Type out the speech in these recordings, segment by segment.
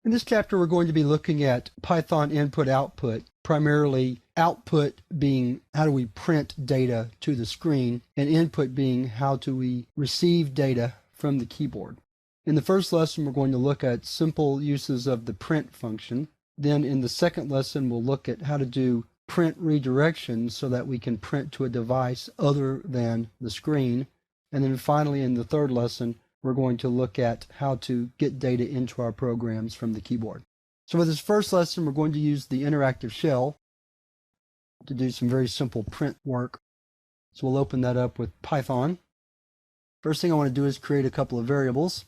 In this chapter, we're going to be looking at Python input-output, primarily output being how do we print data to the screen, and input being how do we receive data from the keyboard. In the first lesson, we're going to look at simple uses of the print function. Then in the second lesson, we'll look at how to do print redirection so that we can print to a device other than the screen. And then finally, in the third lesson, we're going to look at how to get data into our programs from the keyboard. So for this first lesson, we're going to use the interactive shell to do some very simple print work. So we'll open that up with Python. First thing I want to do is create a couple of variables.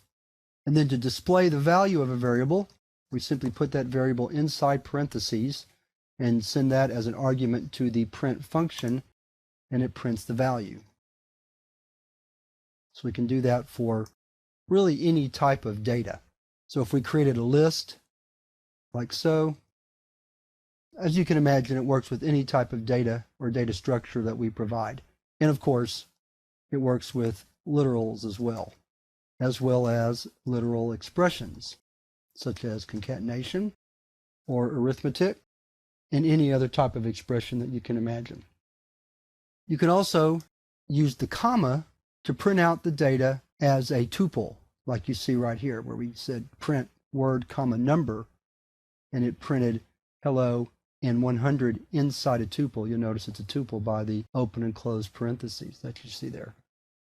And then to display the value of a variable, we simply put that variable inside parentheses and send that as an argument to the print function, and it prints the value. So we can do that for really any type of data. So if we created a list like so, as you can imagine, it works with any type of data or data structure that we provide. And of course, it works with literals as well as literal expressions, such as concatenation or arithmetic, and any other type of expression that you can imagine. You can also use the comma to print out the data as a tuple, like you see right here, where we said print word comma number, and it printed hello and 100 inside a tuple. You'll notice it's a tuple by the open and close parentheses that you see there.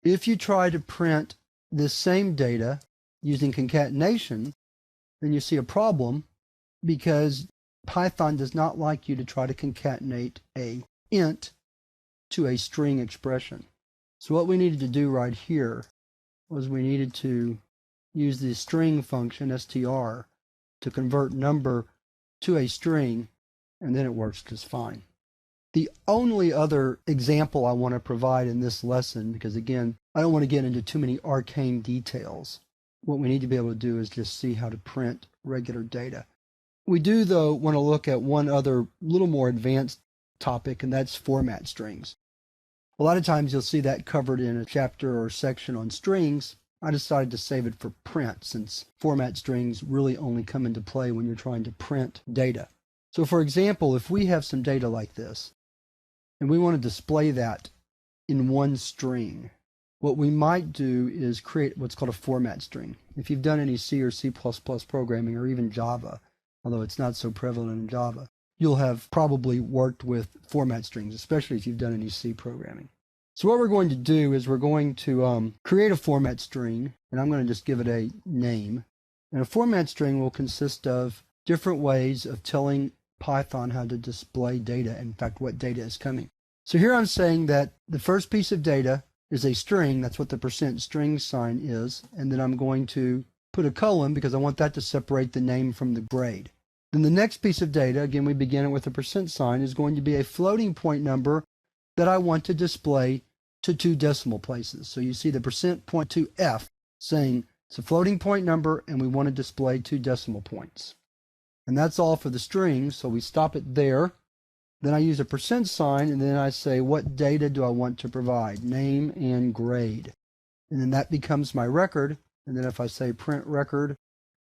If you try to print this same data using concatenation, then you see a problem because Python does not like you to try to concatenate a int to a string expression. So what we needed to do right here was we needed to use the string function, str, to convert number to a string, and then it works just fine. The only other example I want to provide in this lesson, because again, I don't want to get into too many arcane details. What we need to be able to do is just see how to print regular data. We do, though, want to look at one other little more advanced topic, and that's format strings. A lot of times you'll see that covered in a chapter or section on strings. I decided to save it for print, since format strings really only come into play when you're trying to print data. So for example, if we have some data like this, and we want to display that in one string, what we might do is create what's called a format string. If you've done any C or C++ programming, or even Java, although it's not so prevalent in Java, you'll have probably worked with format strings, especially if you've done any C programming. So what we're going to do is we're going to create a format string, and I'm going to just give it a name. And a format string will consist of different ways of telling Python how to display data, in fact, what data is coming. So here I'm saying that the first piece of data is a string. That's what the %string sign is. And then I'm going to put a colon because I want that to separate the name from the grade. Then the next piece of data, again, we begin it with a % sign, is going to be a floating point number that I want to display to 2 decimal places. So you see the %.2f saying it's a floating point number and we want to display 2 decimal points. And that's all for the string, so we stop it there. Then I use a % sign, and then I say what data do I want to provide, name and grade. And then that becomes my record, and then if I say print record,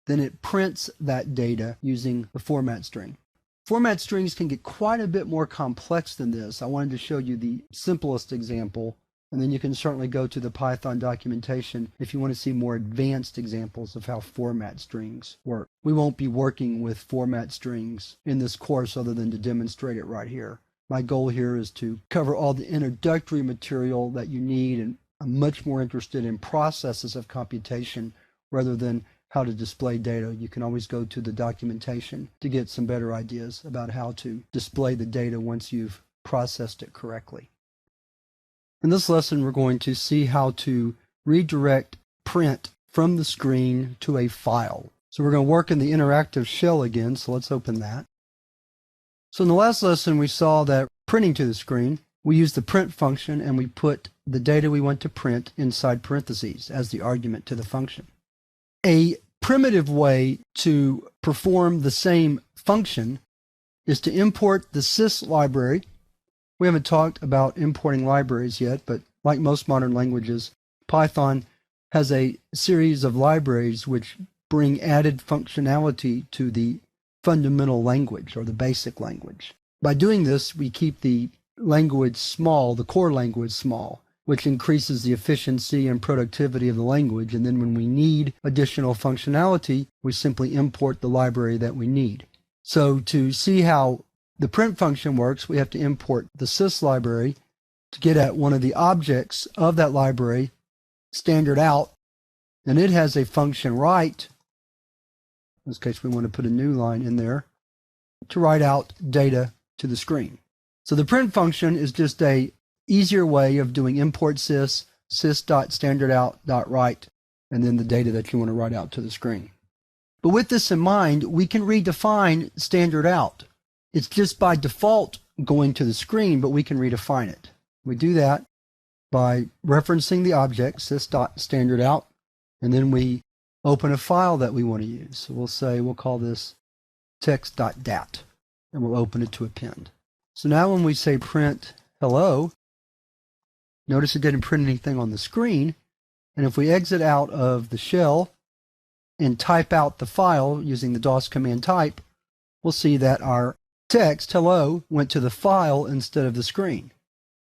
then it prints that data using the format string. Format strings can get quite a bit more complex than this. I wanted to show you the simplest example, and then you can certainly go to the Python documentation if you want to see more advanced examples of how format strings work. We won't be working with format strings in this course other than to demonstrate it right here. My goal here is to cover all the introductory material that you need, and I'm much more interested in processes of computation rather than how to display data. You can always go to the documentation to get some better ideas about how to display the data once you've processed it correctly. In this lesson, we're going to see how to redirect print from the screen to a file. So we're going to work in the interactive shell again, so let's open that. So in the last lesson, we saw that printing to the screen, we use the print function and we put the data we want to print inside parentheses as the argument to the function. A primitive way to perform the same function is to import the sys library. We haven't talked about importing libraries yet, but like most modern languages, Python has a series of libraries which bring added functionality to the fundamental language or the basic language. By doing this, we keep the language small, the core language small, which increases the efficiency and productivity of the language. And then when we need additional functionality, we simply import the library that we need. So to see how the print function works, we have to import the sys library to get at one of the objects of that library, standard out, and it has a function write. In this case, we want to put a new line in there to write out data to the screen. So the print function is just a easier way of doing import sys.standardout.write, and then the data that you want to write out to the screen. But with this in mind, we can redefine standard out. It's just by default going to the screen, but we can redefine it. We do that by referencing the object sys.standardout, and then we open a file that we want to use. So we'll call this text.dat, and we'll open it to append. So now when we say print hello, notice it didn't print anything on the screen. And if we exit out of the shell and type out the file using the DOS command type, we'll see that our text hello went to the file instead of the screen.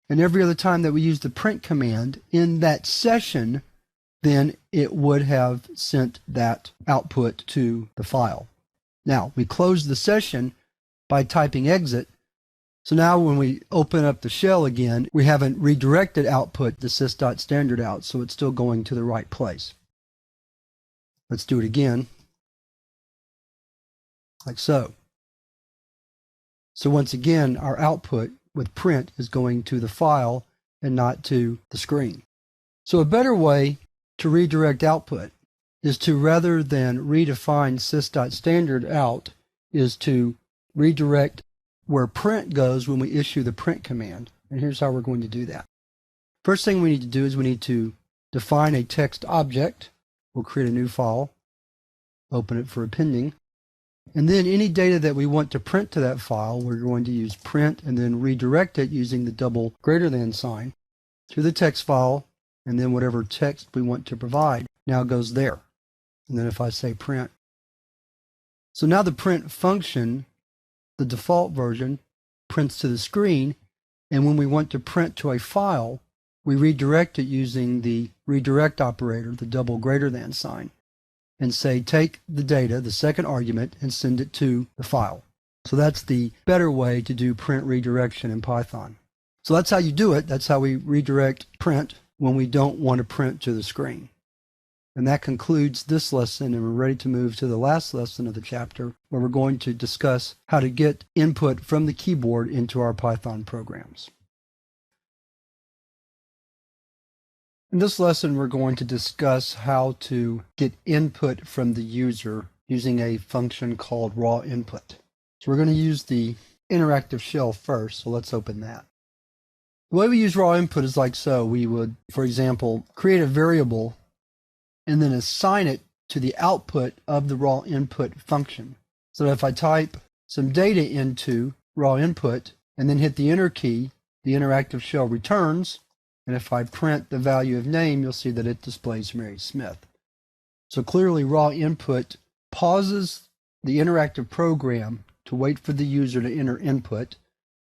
And every other time that we use the print command in that session, then it would have sent that output to the file. Now, we close the session by typing exit. So now when we open up the shell again, we haven't redirected output to sys.standardout, so it's still going to the right place. Let's do it again, like so. So once again, our output with print is going to the file and not to the screen. So a better way to redirect output is to, rather than redefine sys.standardout, is to redirect where print goes when we issue the print command. And here's how we're going to do that. First thing we need to do is we need to define a text object. We'll create a new file, open it for appending. And then any data that we want to print to that file, we're going to use print and then redirect it using the double greater than sign to the text file, and then whatever text we want to provide now goes there. And then if I say print. So now the print function, the default version, prints to the screen, and when we want to print to a file, we redirect it using the redirect operator, the double greater than sign, and say take the data, the second argument, and send it to the file. So that's the better way to do print redirection in Python. So that's how you do it. That's how we redirect print when we don't want to print to the screen. And that concludes this lesson, and we're ready to move to the last lesson of the chapter, where we're going to discuss how to get input from the keyboard into our Python programs. In this lesson, we're going to discuss how to get input from the user using a function called raw input. So we're going to use the interactive shell first, so let's open that. The way we use raw input is like so. We would, for example, create a variable and then assign it to the output of the raw input function. So if I type some data into raw input and then hit the enter key, the interactive shell returns. And if I print the value of name, you'll see that it displays Mary Smith. So clearly raw input pauses the interactive program to wait for the user to enter input.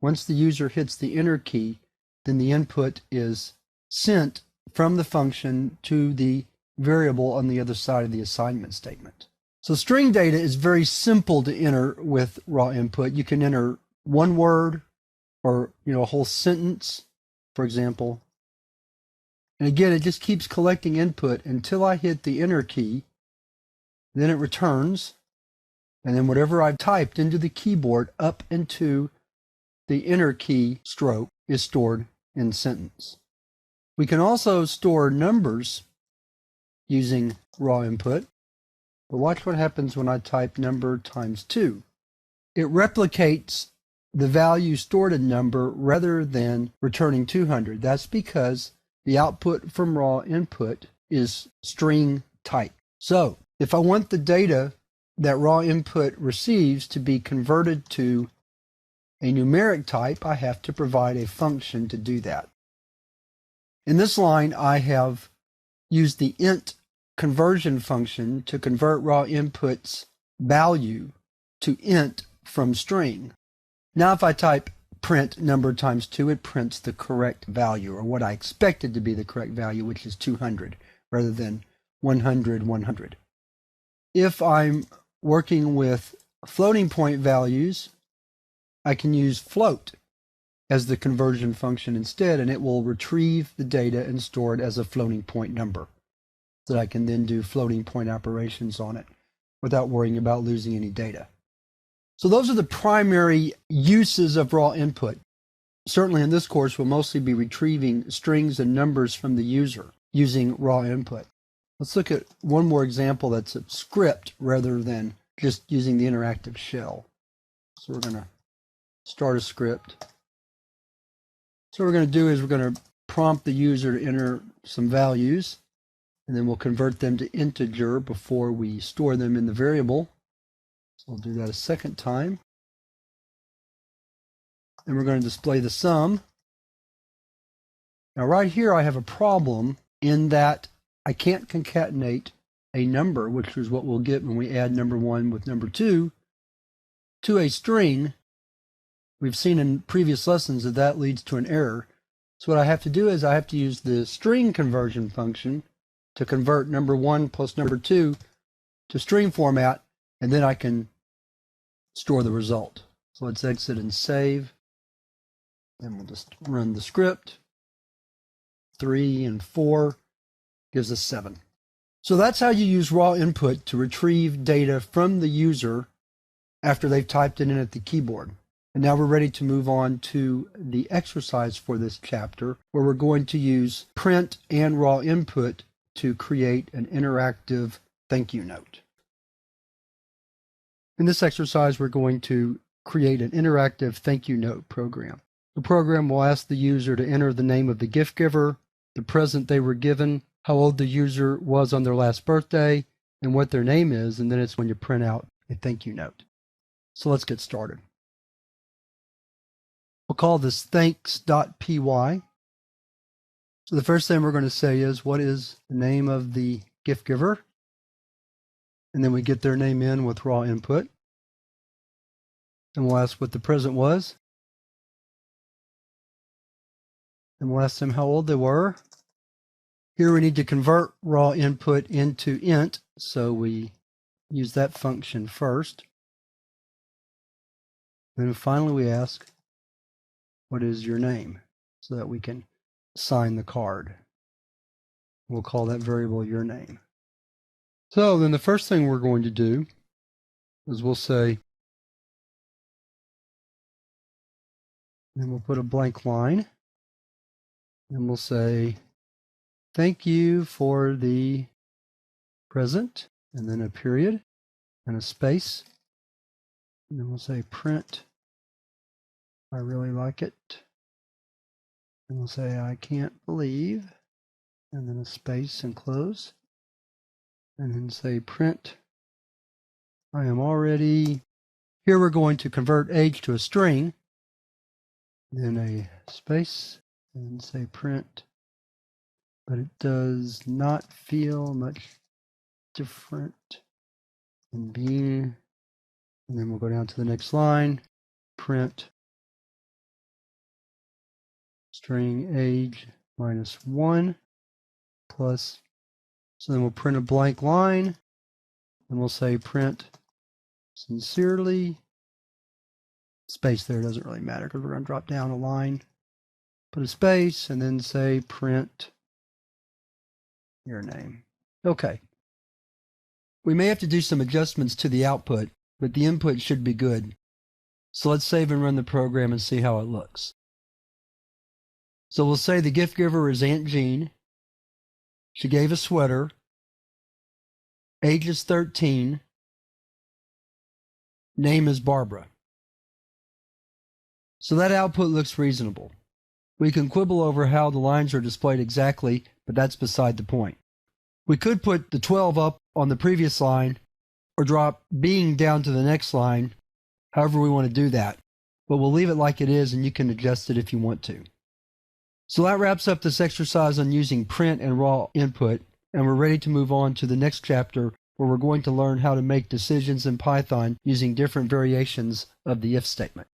Once the user hits the enter key, then the input is sent from the function to the variable on the other side of the assignment statement. So string data is very simple to enter with raw input. You can enter one word or a whole sentence, for example. And again, it just keeps collecting input until I hit the enter key. Then it returns, and then whatever I've typed into the keyboard up into the enter key stroke is stored in sentence. We can also store numbers using raw input, but watch what happens when I type number times 2. It replicates the value stored in number rather than returning 200. That's because the output from raw input is string type. So if I want the data that raw input receives to be converted to a numeric type, I have to provide a function to do that. In this line, I have used the int conversion function to convert raw input's value to int from string. Now if I type print number times 2, it prints the correct value, or what I expected to be the correct value, which is 200, rather than 100, 100. If I'm working with floating point values, I can use float as the conversion function instead, and it will retrieve the data and store it as a floating point number, so that I can then do floating point operations on it without worrying about losing any data. So those are the primary uses of raw input. Certainly in this course, we'll mostly be retrieving strings and numbers from the user using raw input. Let's look at one more example that's a script rather than just using the interactive shell. So we're going to start a script. So what we're going to do is we're going to prompt the user to enter some values, and then we'll convert them to integer before we store them in the variable. So we'll do that a second time. And we're going to display the sum. Now right here I have a problem in that I can't concatenate a number, which is what we'll get when we add number 1 with number 2, to a string. We've seen in previous lessons that that leads to an error. So what I have to do is I have to use the string conversion function to convert number 1 plus number 2 to string format, and then I can store the result. So let's exit and save. Then we'll just run the script. 3 and 4 gives us 7. So that's how you use raw input to retrieve data from the user after they've typed it in at the keyboard. And now we're ready to move on to the exercise for this chapter, where we're going to use print and raw input to create an interactive thank you note. In this exercise, we're going to create an interactive thank you note program. The program will ask the user to enter the name of the gift giver, the present they were given, how old the user was on their last birthday, and what their name is, and then it's when you print out a thank you note. So let's get started. We'll call this thanks.py. So the first thing we're going to say is, what is the name of the gift giver? And then we get their name in with raw input. And we'll ask what the present was. And we'll ask them how old they were. Here we need to convert raw input into int, so we use that function first. Then finally we ask, what is your name? So that we can assign the card. We'll call that variable your name. So then the first thing we're going to do is we'll say, and we'll put a blank line, and we'll say, thank you for the present, and then a period and a space. And then we'll say print, I really like it. And we'll say, I can't believe, and then a space and close. And then say print, I am already. Here we're going to convert age to a string, then a space, and say print, but it does not feel much different than being. And then we'll go down to the next line, print string age -1 plus. So then we'll print a blank line, and we'll say print sincerely. Space there doesn't really matter because we're going to drop down a line, put a space, and then say print your name. Okay. We may have to do some adjustments to the output, but the input should be good. So let's save and run the program and see how it looks. So we'll say the gift giver is Aunt Jean. She gave a sweater. Age is 13. Name is Barbara. So that output looks reasonable. We can quibble over how the lines are displayed exactly, but that's beside the point. We could put the 12 up on the previous line or drop being down to the next line, however we want to do that. But we'll leave it like it is, and you can adjust it if you want to. So that wraps up this exercise on using print and raw input. and we're ready to move on to the next chapter where we're going to learn how to make decisions in Python using different variations of the if statement.